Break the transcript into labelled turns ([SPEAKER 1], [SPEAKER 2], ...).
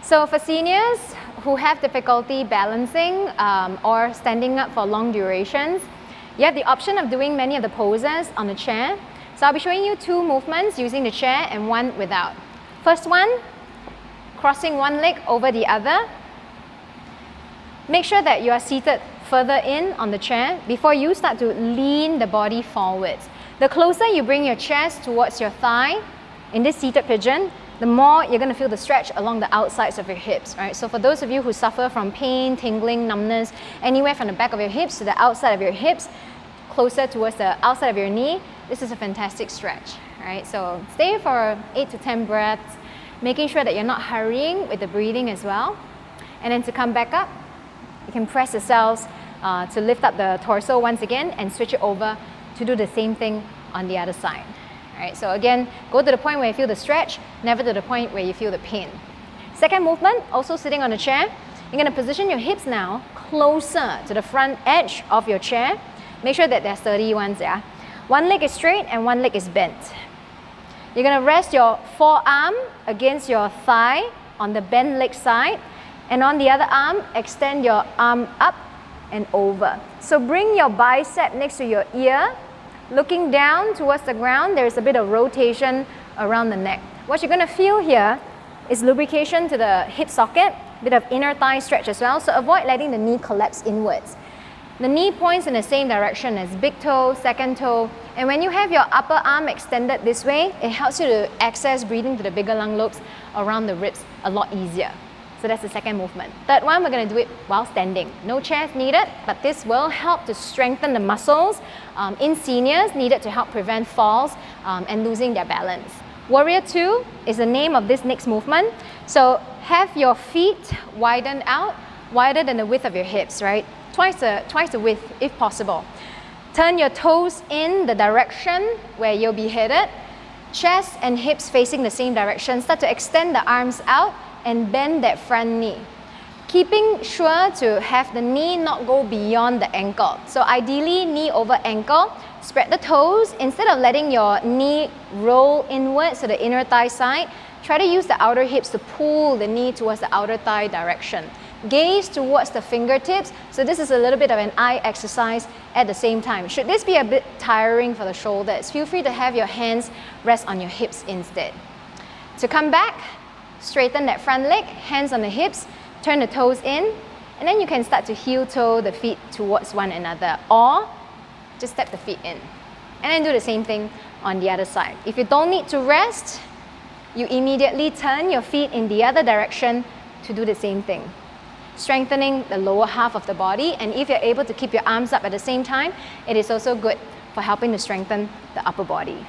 [SPEAKER 1] So for seniors who have difficulty balancing or standing up for long durations, you have the option of doing many of the poses on the chair. So I'll be showing you 2 movements using the chair and 1 without. First one, crossing one leg over the other. Make sure that you are seated further in on the chair before you start to lean the body forwards. The closer you bring your chest towards your thigh in this seated pigeon, the more you're going to feel the stretch along the outsides of your hips, right? So for those of you who suffer from pain, tingling, numbness, anywhere from the back of your hips to the outside of your hips, closer towards the outside of your knee, this is a fantastic stretch, right? So stay for 8 to 10 breaths, making sure that you're not hurrying with the breathing as well. And then to come back up, you can press yourselves to lift up the torso once again and switch it over to do the same thing on the other side. All right, so again, go to the point where you feel the stretch, never to the point where you feel the pain. Second movement, also sitting on the chair, you're going to position your hips now closer to the front edge of your chair. Make sure that they're sturdy ones, yeah? One leg is straight and one leg is bent. You're going to rest your forearm against your thigh on the bent leg side, and on the other arm, extend your arm up and over. So bring your bicep next to your ear. Looking down towards the ground, there's a bit of rotation around the neck. What you're going to feel here is lubrication to the hip socket, a bit of inner thigh stretch as well, so avoid letting the knee collapse inwards. The knee points in the same direction as big toe, second toe, and when you have your upper arm extended this way, it helps you to access breathing to the bigger lung lobes around the ribs a lot easier. So that's the second movement. Third one, we're going to do it while standing. No chairs needed, but this will help to strengthen the muscles in seniors needed to help prevent falls and losing their balance. Warrior 2 is the name of this next movement. So have your feet widened out, wider than the width of your hips, right? Twice the width if possible. Turn your toes in the direction where you'll be headed. Chest and hips facing the same direction. Start to extend the arms out and bend that front knee. Keeping sure to have the knee not go beyond the ankle. So ideally, knee over ankle. Spread the toes. Instead of letting your knee roll inwards to the inner thigh side, try to use the outer hips to pull the knee towards the outer thigh direction. Gaze towards the fingertips. So this is a little bit of an eye exercise at the same time. Should this be a bit tiring for the shoulders, feel free to have your hands rest on your hips instead. To come back, straighten that front leg, hands on the hips, turn the toes in, and then you can start to heel toe the feet towards one another, or just step the feet in. And then do the same thing on the other side. If you don't need to rest, you immediately turn your feet in the other direction to do the same thing, strengthening the lower half of the body. And if you're able to keep your arms up at the same time, it is also good for helping to strengthen the upper body.